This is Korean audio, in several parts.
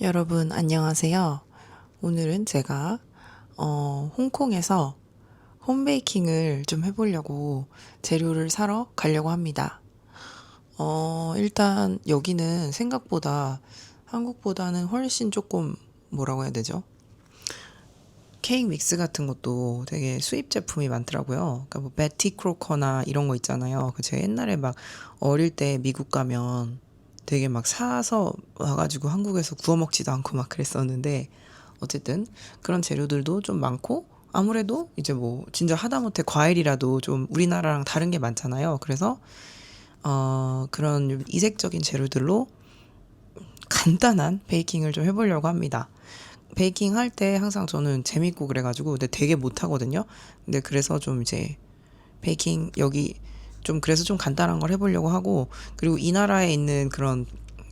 여러분 안녕하세요. 오늘은 제가 홍콩에서 홈베이킹을 좀 해보려고 재료를 사러 가려고 합니다. 일단 여기는 생각보다 한국보다는 훨씬 조금 뭐라고 해야 되죠? 케이크 믹스 같은 것도 되게 수입 제품이 많더라고요. 그러니까 뭐 베티 크로커나 이런 거 있잖아요. 제가 옛날에 막 어릴 때 미국 가면 되게 막 사서 와가지고 한국에서 구워 먹지도 않고 막 그랬었는데 어쨌든 그런 재료들도 좀 많고 아무래도 이제 뭐 진짜 하다못해 과일이라도 좀 우리나라랑 다른 게 많잖아요. 그래서 그런 이색적인 재료들로 간단한 베이킹을 좀 해보려고 합니다. 베이킹 할 때 항상 저는 재밌고 그래가지고 근데 되게 못하거든요. 근데 그래서 좀 이제 베이킹 여기 좀 그래서 좀 간단한 걸 해보려고 하고 그리고 이 나라에 있는 그런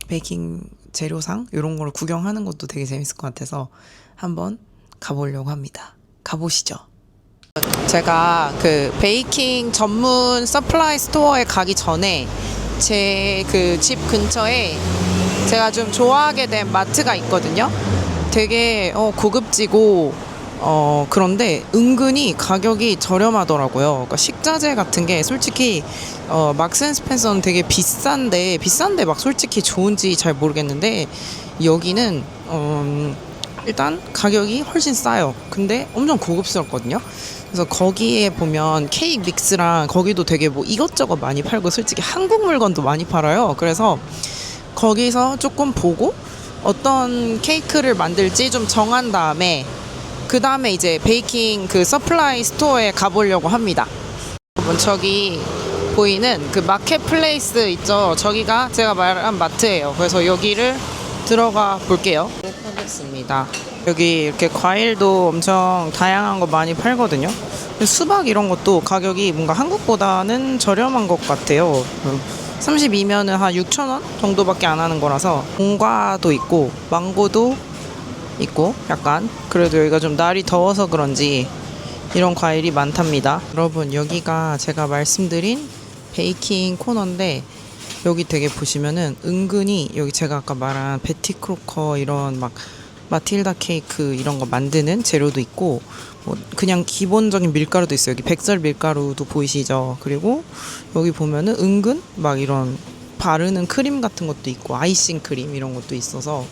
베이킹 재료상 이런 걸 구경하는 것도 되게 재밌을 것 같아서 한번 가보려고 합니다. 가보시죠. 제가 그 베이킹 전문 서플라이 스토어에 가기 전에 제 그 집 근처에 제가 좀 좋아하게 된 마트가 있거든요. 되게 고급지고 그런데 은근히 가격이 저렴하더라고요. 그러니까 식자재 같은 게 솔직히 막스앤스펜서는 되게 비싼데 막 솔직히 좋은지 잘 모르겠는데 여기는 일단 가격이 훨씬 싸요. 근데 엄청 고급스럽거든요. 그래서 거기에 보면 케이크 믹스랑 거기도 되게 뭐 이것저것 많이 팔고 솔직히 한국 물건도 많이 팔아요. 그래서 거기서 조금 보고 어떤 케이크를 만들지 좀 정한 다음에 그 다음에 이제 베이킹 그 서플라이 스토어에 가보려고 합니다. 여러분 저기 보이는 그 마켓 플레이스 있죠? 저기가 제가 말한 마트예요. 그래서 여기를 들어가 볼게요. 하겠습니다. 여기 이렇게 과일도 엄청 다양한 거 많이 팔거든요. 수박 이런 것도 가격이 뭔가 한국보다는 저렴한 것 같아요. 32면은 한 6,000원 정도밖에 안 하는 거라서 공과도 있고 망고도 있고 약간 그래도 여기가 좀 날이 더워서 그런지 이런 과일이 많답니다. 여러분 여기가 제가 말씀드린 베이킹 코너인데 여기 되게 보시면은 은근히 여기 제가 아까 말한 베티 크로커 이런 막 마틸다 케이크 이런 거 만드는 재료도 있고 뭐 그냥 기본적인 밀가루도 있어요. 여기 백설 밀가루도 보이시죠? 그리고 여기 보면은 은근 막 이런 바르는 크림 같은 것도 있고 아이싱 크림 이런 것도 있어서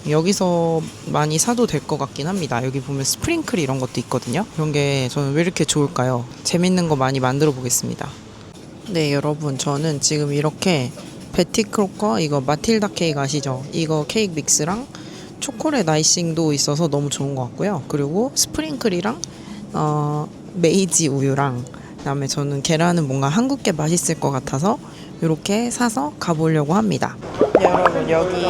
여기서 많이 사도 될 것 같긴 합니다. 여기 보면 스프링클 이런 것도 있거든요. 이런 게 저는 왜 이렇게 좋을까요? 재밌는 거 많이 만들어 보겠습니다. 네, 여러분 저는 지금 이렇게 베티 크로커 이거 마틸다 케이크 아시죠? 이거 케이크 믹스랑 초콜릿 아이싱도 있어서 너무 좋은 것 같고요. 그리고 스프링클이랑 메이지 우유랑 그다음에 저는 계란은 뭔가 한국게 맛있을 것 같아서 이렇게 사서 가보려고 합니다. 네, 여러분 여기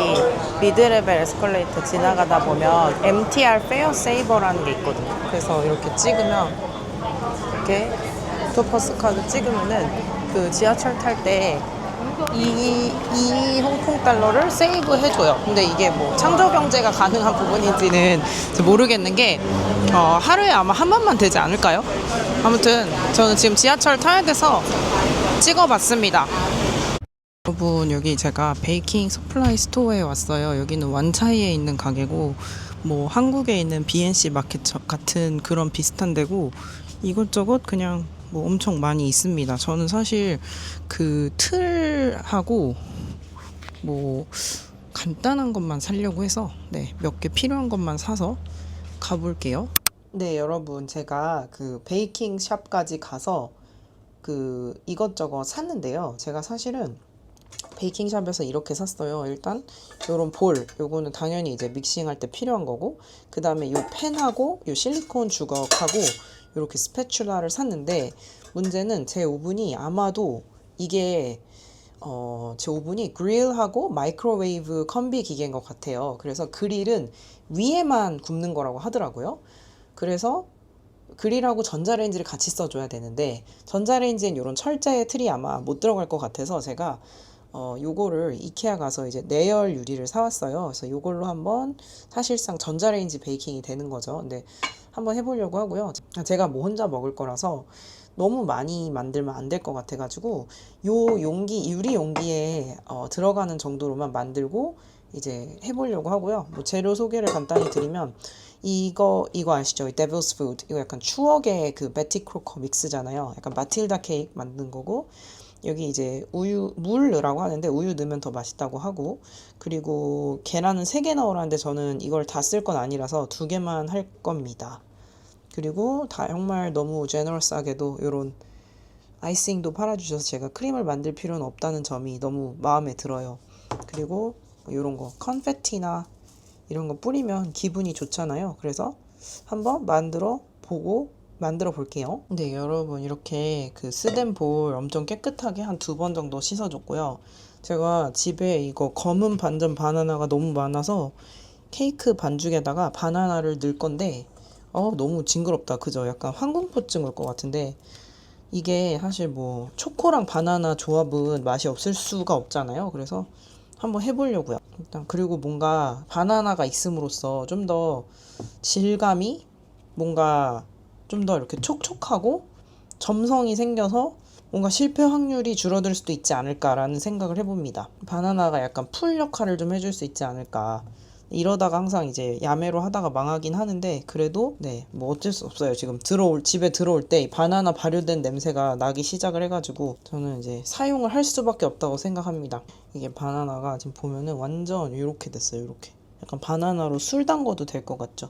미드레벨 에스컬레이터 지나가다 보면 MTR 페어 세이버라는 게 있거든요. 그래서 이렇게 찍으면 이렇게 옥토퍼스 카드 찍으면은 그 지하철 탈 때 이 홍콩 달러를 세이브 해줘요. 근데 이게 뭐 창조 경제가 가능한 부분인지는 모르겠는 게 하루에 아마 한 번만 되지 않을까요? 아무튼 저는 지금 지하철 타야 돼서 찍어봤습니다. 여러분 여기 제가 베이킹 서플라이 스토어에 왔어요. 여기는 완차이에 있는 가게고 뭐 한국에 있는 BNC 마켓 같은 그런 비슷한 데고 이것저것 그냥 뭐 엄청 많이 있습니다. 저는 사실 그 틀하고 뭐 간단한 것만 사려고 해서 네, 몇 개 필요한 것만 사서 가볼게요. 네, 여러분 제가 그 베이킹 샵까지 가서 그 이것저것 샀는데요. 제가 사실은 베이킹샵에서 이렇게 샀어요. 일단 요런 볼, 요거는 당연히 이제 믹싱할 때 필요한 거고 그 다음에 요 펜하고 요 실리콘 주걱하고 이렇게 스패츌라를 샀는데 문제는 제 오븐이 아마도 이게 제 오븐이 그릴하고 마이크로웨이브 컴비 기계인 것 같아요. 그래서 그릴은 위에만 굽는 거라고 하더라고요. 그래서 그릴하고 전자레인지를 같이 써줘야 되는데 전자레인지엔 이런 철제의 틀이 아마 못 들어갈 것 같아서 제가 요거를 이케아 가서 이제 내열 유리를 사왔어요. 그래서 요걸로 한번 사실상 전자레인지 베이킹이 되는 거죠. 근데 한번 해보려고 하고요. 제가 뭐 혼자 먹을 거라서 너무 많이 만들면 안 될 것 같아가지고 요 용기 유리 용기에 들어가는 정도로만 만들고 이제 해보려고 하고요. 뭐 재료 소개를 간단히 드리면 이거 아시죠? Devil's Food. 이거 약간 추억의 그 베티 크로커 믹스잖아요. 약간 마틸다 케이크 만든 거고, 여기 이제 우유, 물 넣으라고 하는데 우유 넣으면 더 맛있다고 하고, 그리고 계란은 3개 넣으라는데 저는 이걸 다 쓸 건 아니라서 2개만 할 겁니다. 그리고 다 정말 너무 제너러스하게도 요런 아이싱도 팔아주셔서 제가 크림을 만들 필요는 없다는 점이 너무 마음에 들어요. 그리고 요런 거 컨페티나 이런 거 뿌리면 기분이 좋잖아요. 그래서 한번 만들어 볼게요. 네, 여러분 이렇게 그 스덴 볼 엄청 깨끗하게 한 2번 정도 씻어줬고요. 제가 집에 이거 검은 반전 바나나가 너무 많아서 케이크 반죽에다가 바나나를 넣을 건데 너무 징그럽다. 그죠? 약간 황공포증 올 것 같은데 이게 사실 뭐 초코랑 바나나 조합은 맛이 없을 수가 없잖아요. 그래서 한번 해보려고요. 일단 그리고 뭔가 바나나가 있음으로써 좀 더 질감이 뭔가 좀 더 이렇게 촉촉하고 점성이 생겨서 뭔가 실패 확률이 줄어들 수도 있지 않을까라는 생각을 해봅니다. 바나나가 약간 풀 역할을 좀 해줄 수 있지 않을까. 이러다가 항상 이제 야매로 하다가 망하긴 하는데 그래도 네, 뭐 어쩔 수 없어요. 지금 집에 들어올 때 바나나 발효된 냄새가 나기 시작을 해가지고 저는 이제 사용을 할 수밖에 없다고 생각합니다. 이게 바나나가 지금 보면은 완전 이렇게 됐어요. 이렇게 약간 바나나로 술 담궈도 될 것 같죠.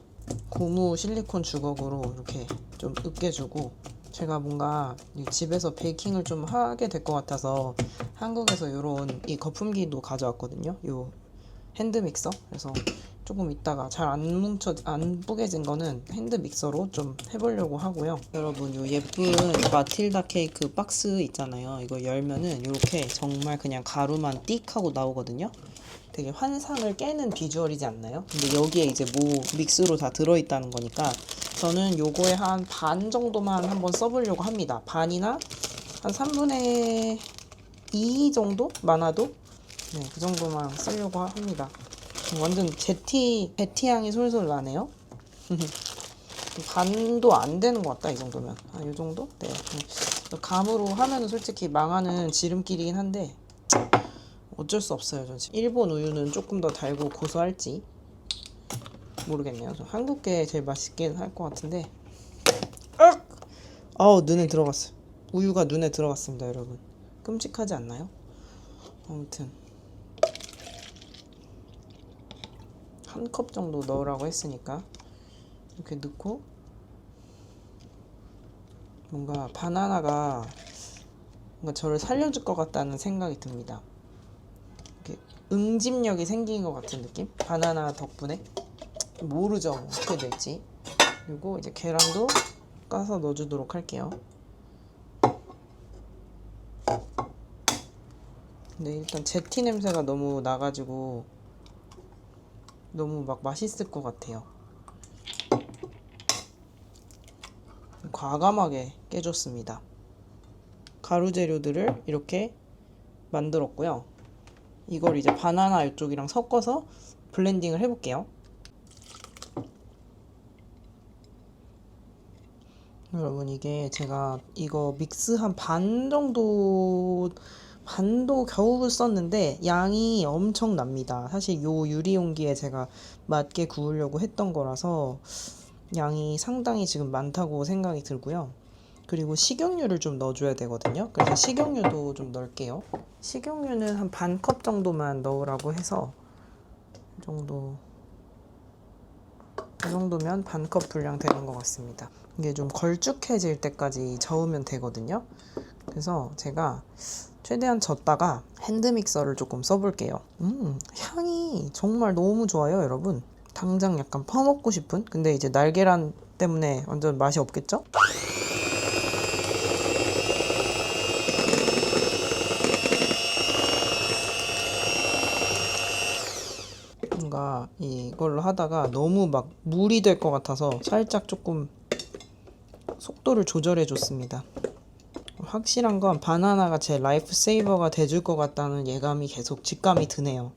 고무 실리콘 주걱으로 이렇게 좀 으깨주고, 제가 뭔가 집에서 베이킹을 좀 하게 될 것 같아서 한국에서 이런 이 거품기도 가져왔거든요. 요 핸드 믹서. 그래서 조금 있다가 잘 안 뿌개진 거는 핸드 믹서로 좀 해보려고 하고요. 여러분 요 예쁜 마틸다 케이크 박스 있잖아요. 이거 열면은 이렇게 정말 그냥 가루만 띡 하고 나오거든요. 되게 환상을 깨는 비주얼이지 않나요? 근데 여기에 이제 뭐 믹스로 다 들어있다는 거니까 저는 요거에 한 반 정도만 한번 써보려고 합니다. 반이나 한 3분의 2 정도? 많아도? 네, 그 정도만 쓰려고 합니다. 완전 베티 향이 솔솔 나네요. 반도 안 되는 것 같다, 이 정도면. 이 정도? 네. 감으로 하면은 솔직히 망하는 지름길이긴 한데 어쩔 수 없어요. 저 지금 일본 우유는 조금 더 달고 고소할지 모르겠네요. 저 한국 게 제일 맛있긴 할 것 같은데. 눈에 들어갔어요. 우유가 눈에 들어갔습니다, 여러분. 끔찍하지 않나요? 아무튼 한 컵 정도 넣으라고 했으니까 이렇게 넣고, 뭔가 바나나가 뭔가 저를 살려줄 것 같다는 생각이 듭니다. 이렇게 응집력이 생긴 것 같은 느낌? 바나나 덕분에. 모르죠, 어떻게 될지. 그리고 이제 계란도 까서 넣어주도록 할게요. 근데 일단 제티 냄새가 너무 나가지고 너무 막 맛있을 것 같아요. 과감하게 깨줬습니다. 가루 재료들을 이렇게 만들었고요. 이걸 이제 바나나 이쪽이랑 섞어서 블렌딩을 해볼게요. 여러분 이게 제가 이거 믹스 한 반도 겨우 썼는데 양이 엄청납니다. 사실 요 유리 용기에 제가 맞게 구우려고 했던 거라서 양이 상당히 지금 많다고 생각이 들고요. 그리고 식용유를 좀 넣어줘야 되거든요. 그래서 식용유도 좀 넣을게요. 식용유는 한 반 컵 정도만 넣으라고 해서 이 정도면 반 컵 분량 되는 것 같습니다. 이게 좀 걸쭉해질 때까지 저으면 되거든요. 그래서 제가 최대한 젓다가 핸드믹서를 조금 써볼게요. 향이 정말 너무 좋아요, 여러분. 당장 약간 퍼먹고 싶은? 근데 이제 날계란 때문에 완전 맛이 없겠죠? 뭔가 이걸로 하다가 너무 막 물이 될 것 같아서 살짝 조금 속도를 조절해 줬습니다. 확실한 건 바나나가 제 라이프 세이버가 돼줄 것 같다는 예감이 계속 직감이 드네요.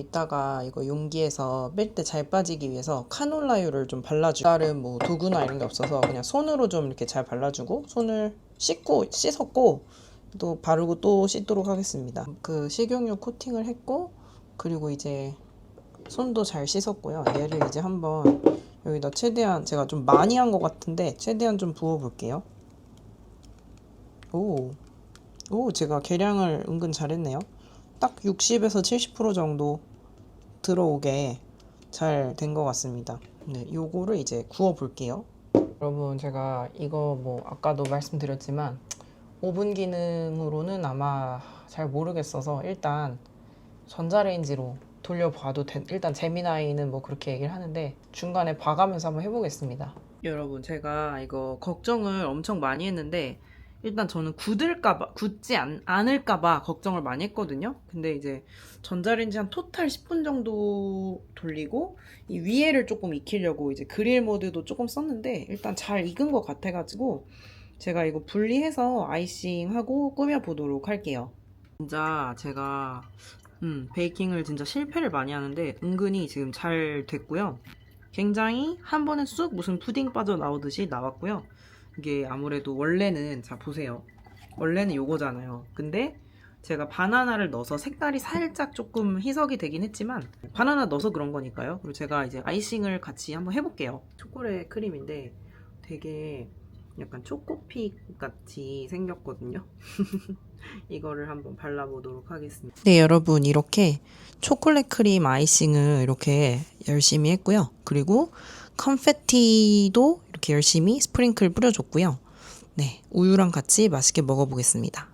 이따가 이거 용기에서 뺄 때 잘 빠지기 위해서 카놀라유를 좀 발라주고, 다른 뭐 도구나 이런 게 없어서 그냥 손으로 좀 이렇게 잘 발라주고, 손을 씻었고 또 바르고 또 씻도록 하겠습니다. 그 식용유 코팅을 했고, 그리고 이제 손도 잘 씻었고요. 얘를 이제 한번 여기다 최대한, 제가 좀 많이 한 것 같은데 최대한 좀 부어 볼게요. 제가 계량을 은근 잘했네요. 딱 60에서 70% 정도 들어오게 잘 된 것 같습니다. 네, 요거를 이제 구워 볼게요. 여러분, 제가 이거 뭐 아까도 말씀드렸지만 오븐 기능으로는 아마 잘 모르겠어서 일단 전자레인지로 돌려봐도 일단 재미나이는 뭐 그렇게 얘기를 하는데 중간에 봐가면서 한번 해보겠습니다. 여러분, 제가 이거 걱정을 엄청 많이 했는데 일단 저는 굳지 않을까봐 걱정을 많이 했거든요. 근데 이제 전자레인지 한 토탈 10분 정도 돌리고 이 위에를 조금 익히려고 이제 그릴 모드도 조금 썼는데 일단 잘 익은 것 같아가지고 제가 이거 분리해서 아이싱하고 꾸며보도록 할게요. 진짜 제가 베이킹을 진짜 실패를 많이 하는데 은근히 지금 잘 됐고요. 굉장히 한 번에 쑥 무슨 푸딩 빠져나오듯이 나왔고요. 이게 아무래도 원래는, 자 보세요, 원래는 요거잖아요. 근데 제가 바나나를 넣어서 색깔이 살짝 조금 희석이 되긴 했지만 바나나 넣어서 그런 거니까요. 그리고 제가 이제 아이싱을 같이 한번 해볼게요. 초콜릿 크림인데 되게 약간 초코픽 같이 생겼거든요. 이거를 한번 발라보도록 하겠습니다. 네, 여러분, 이렇게 초콜릿 크림 아이싱을 이렇게 열심히 했고요. 그리고 컨페티도 이렇게 열심히 스프링클 뿌려줬고요. 네, 우유랑 같이 맛있게 먹어보겠습니다.